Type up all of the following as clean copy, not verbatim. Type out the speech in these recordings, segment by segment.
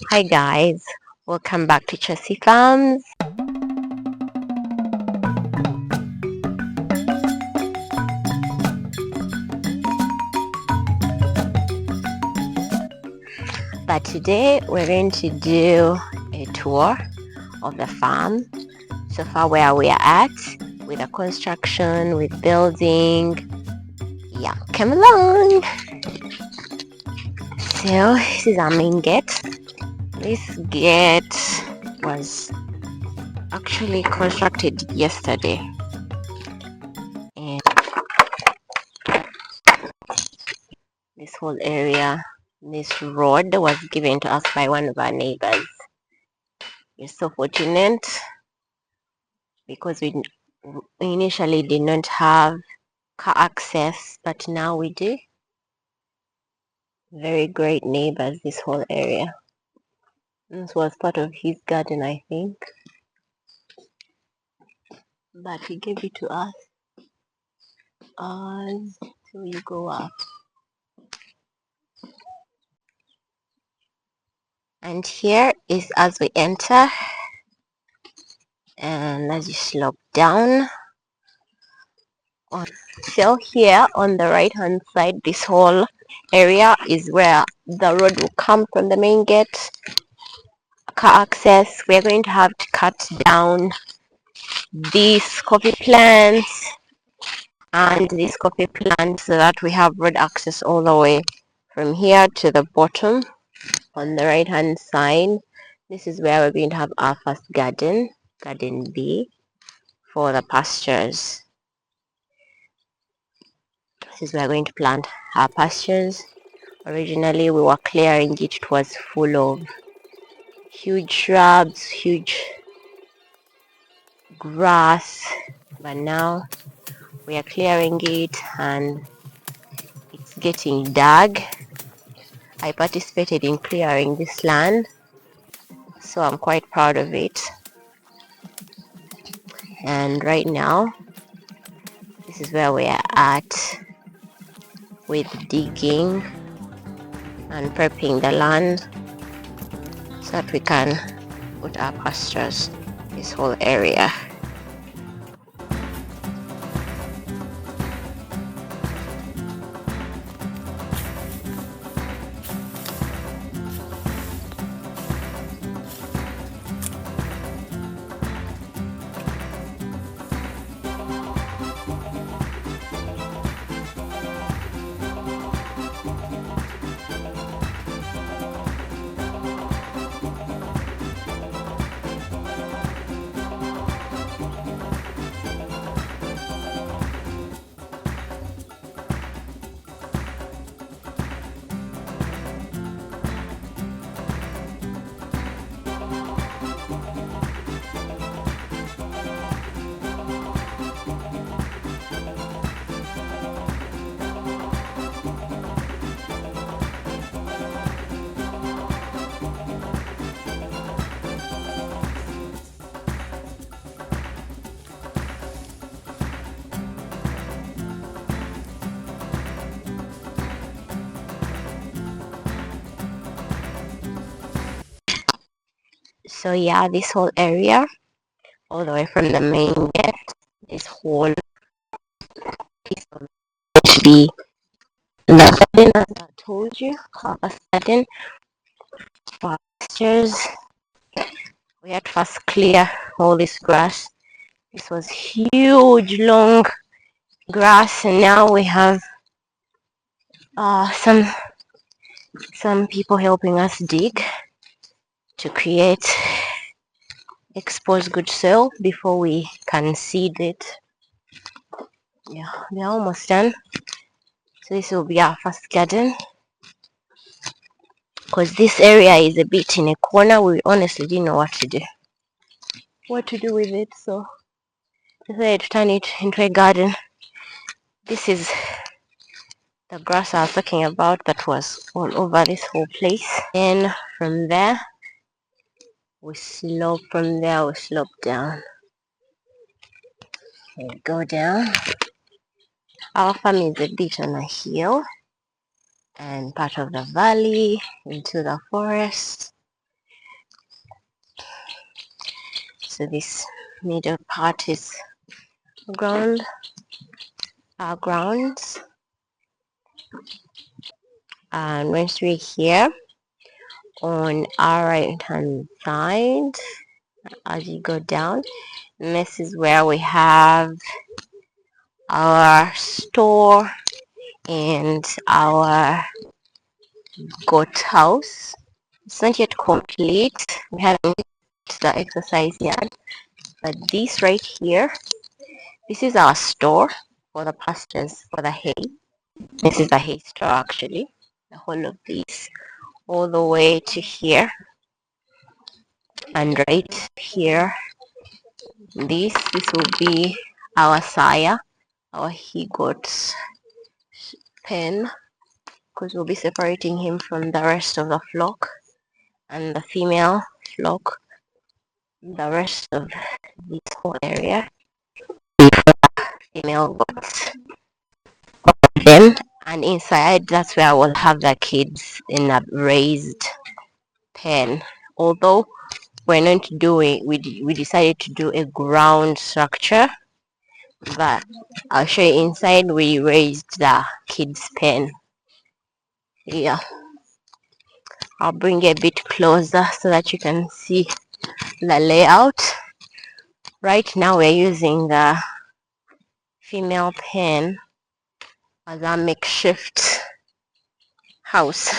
Hi guys, welcome back to Chelsea Farms. But today we're going to do a tour of the farm. So far where we are at with the construction, with building. Yeah, come along. So this is our main gate. This gate was actually constructed yesterday. And this whole area, this road was given to us by one of our neighbors. We're so fortunate because we initially did not have car access, but now we do. Very great neighbors, this whole area. This was part of his garden, I think, but he gave it to us as so you go up. And here is as we enter, and as you slope down. So here on the right hand side, this whole area is where the road will come from the main gate. Car access, we're going to have to cut down these coffee plants and this coffee plant so that we have road access all the way from here to the bottom. On the right hand side, this is where we're going to have our first garden B, for the pastures. This is where we're going to plant our pastures. Originally we were clearing it, it was full of huge shrubs, huge grass, but now we are clearing it and it's getting dug. I participated in clearing this land, so I'm quite proud of it. And right now this is where we are at with digging and prepping the land so that we can put our pastures this whole area. So yeah, this whole area all the way from the main gate, this whole piece of it to be the garden, as I told you, a garden pastures. We had to first clear all this grass. This was huge long grass, and now we have some people helping us dig to create exposed good soil before we can seed it. Yeah, they're almost done. So this will be our first garden. Because this area is a bit in a corner, we honestly didn't know what to do with it, so decided to turn it into a garden. This is the grass I was talking about that was all over this whole place. And from there we slope down. We go down. Our farm is a bit on a hill and part of the valley into the forest. So this middle part is our grounds. And once we're here on our right hand side, as you go down, and this is where we have our store and our goat house. It's not yet complete. We haven't reached the exercise yard, but this right here, this is our store for the pastures, for the hay. This is the hay store actually. The whole of this all the way to here, and right here, this will be our sire, our he goat's pen, because we'll be separating him from the rest of the flock, and the female flock, the rest of this whole area, female goats, them, and inside that's where we'll have the kids in a raised pen. Although we're not doing, we decided to do a ground structure, but I'll show you inside. We raised the kids pen. Yeah, I'll bring it a bit closer so that you can see the layout. Right now we're using the female pen as a house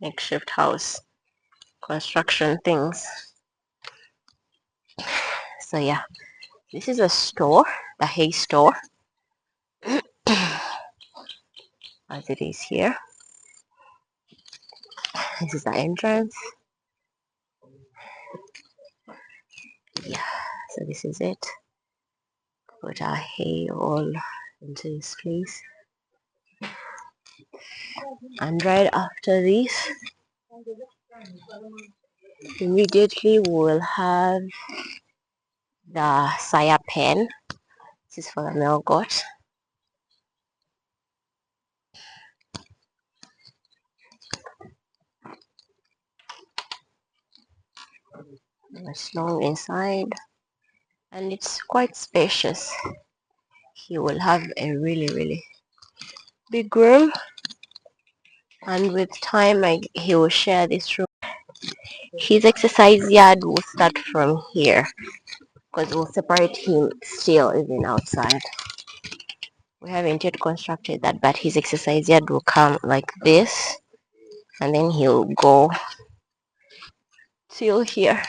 makeshift house construction things. So yeah, this is a store, the hay store, as it is here. This is the entrance. Yeah, so this is it. Put our hay all into this place, and right after this, immediately we'll have the sire pen. This is for the male goat. It's long inside, and it's quite spacious. He will have a really big room, and with time he will share this room. His exercise yard will start from here, because we'll separate him still even outside. We haven't yet constructed that, but his exercise yard will come like this, and then he'll go till here.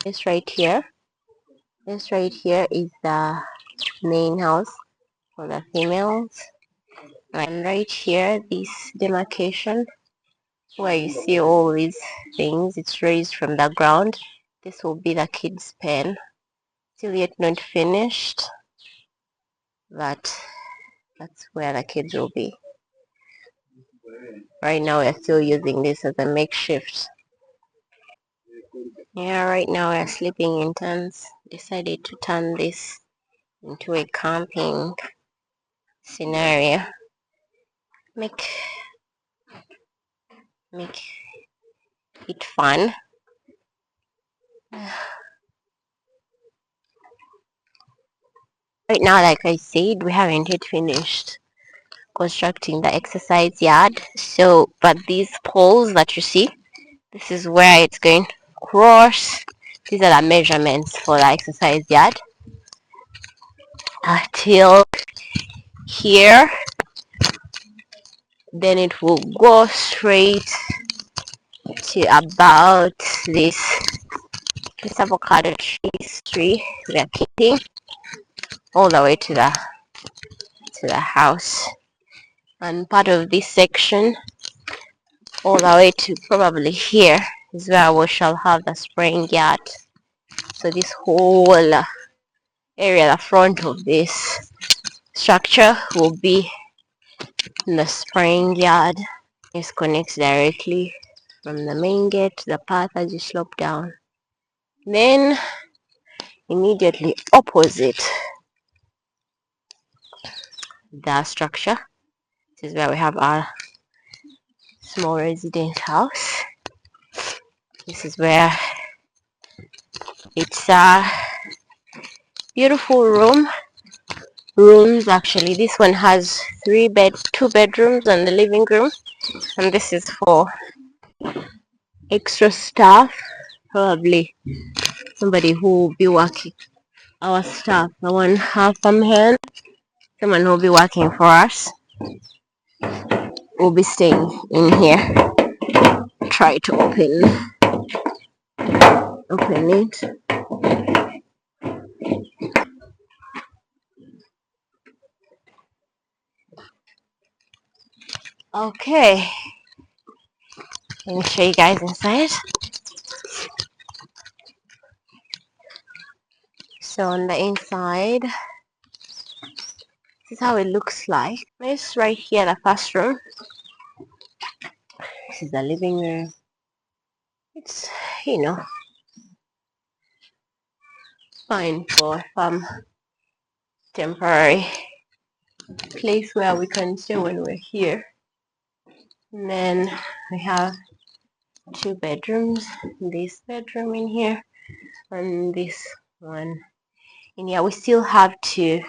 This right here is the main house for the females, and right here, this demarcation where you see all these things, it's raised from the ground. This will be the kids pen, still yet not finished, but that's where the kids will be. Right now we're still using this as a makeshift. Yeah, right now we're sleeping in tents. Decided to turn this into a camping scenario. Make it fun. Right now, like I said, we haven't yet finished constructing the exercise yard. So, but these poles that you see, this is where it's going to cross. These are the measurements for the exercise yard. Till here, then it will go straight to about this avocado tree we are keeping, all the way to the house, and part of this section all the way to probably here is where we shall have the spraying yard. So this whole area, the front of this structure, will be the spraying yard. This connects directly from the main gate to the path as you slope down. Then immediately opposite the structure, this is where we have our small residence house. This is where It's a beautiful rooms. Actually, this one has two bedrooms and the living room, and this is for extra staff, probably somebody who will be working, our staff, the one half hand, someone who will be working for us will be staying in here. Try to open it. Okay, let me show you guys inside. So on the inside, this is how it looks like. This right here, the first room. This is the living room. It's, fine for temporary place where we can stay when we're here. And then we have two bedrooms, this bedroom in here and this one in here. We still have to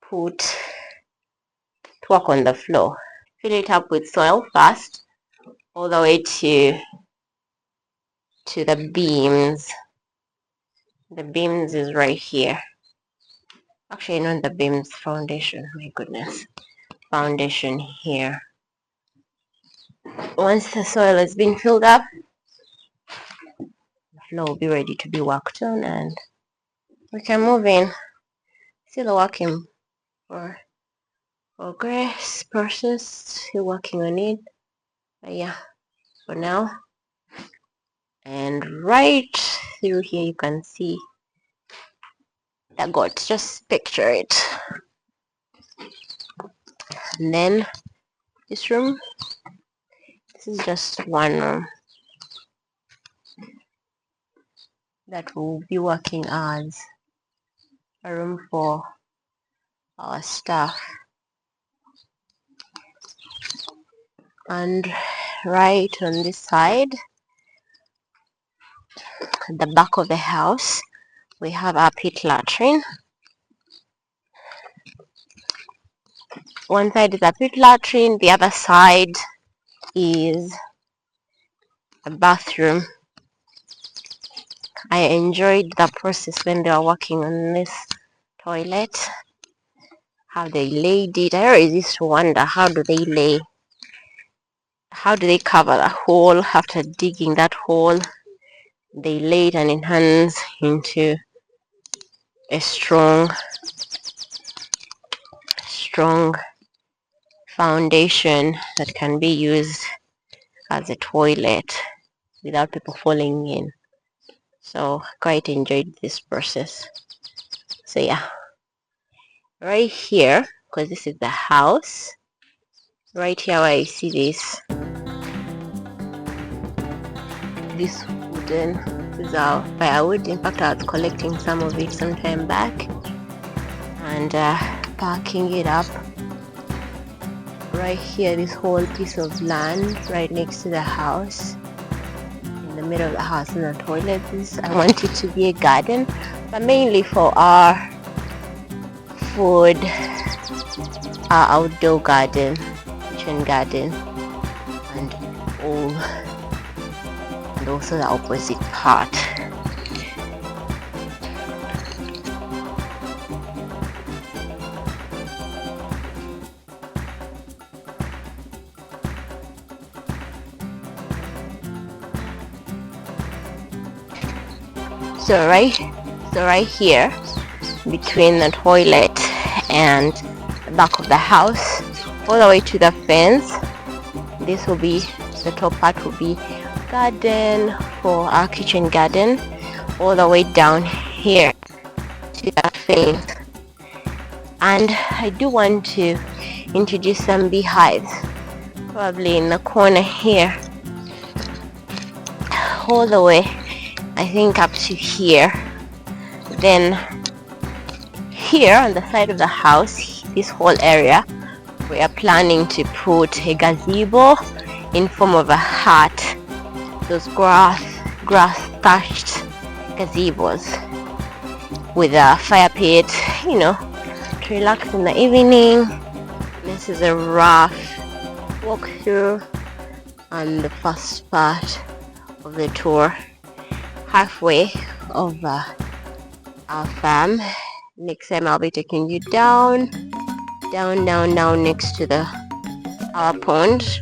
work on the floor. Fill it up with soil first, all the way to the beams. The beams is right here. Actually, not the beams, foundation. My goodness, foundation here. Once the soil has been filled up, the floor will be ready to be worked on, and we can move in. Still a work in progress process. Still working on it. But yeah, for now. And right through here, you can see the goats. Just picture it. And then this room. This is just one room that will be working as a room for our staff. And right on this side, at the back of the house, we have our pit latrine. One side is a pit latrine, the other side is a bathroom. I enjoyed the process when they were working on this toilet, how they laid it. I always used to wonder, how do they cover the hole after digging that hole? They laid and enhance into a strong foundation that can be used as a toilet without people falling in. So quite enjoyed this process. So yeah, right here, because this is the house, right here where you see this wooden, this is our firewood. In fact, I was collecting some of it some time back and packing it up. Right here, this whole piece of land right next to the house, in the middle of the house in the toilet. I want it to be a garden, but mainly for our food, our outdoor garden, kitchen garden, and also the opposite part. So right here, between the toilet and the back of the house, all the way to the fence, this will be, the top part will be garden for our kitchen garden, all the way down here to the fence. And I do want to introduce some beehives, probably in the corner here, all the way, I think, up to here. Then here on the side of the house, this whole area, we are planning to put a gazebo in form of a hut. Those grass thatched gazebos with a fire pit, to relax in the evening. This is a rough walkthrough on the first part of the tour, halfway of our farm. Next time I'll be taking you down next to our pond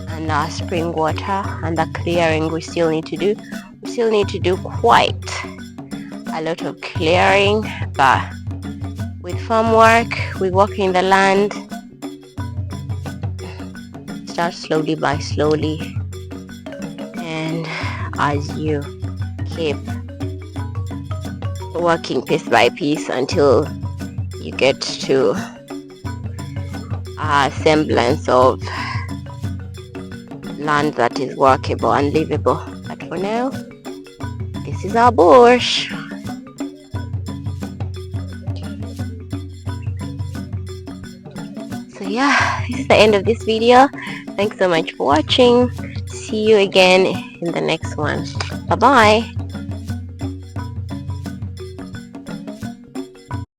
and our spring water and the clearing we still need to do. We still need to do quite a lot of clearing, but with farm work, we work in the land. Start slowly by slowly, and as you keep working piece by piece until you get to a semblance of land that is workable and livable. But for now, this is our bush. So yeah, this is the end of this video. Thanks so much for watching. See you again in the next one. Bye bye.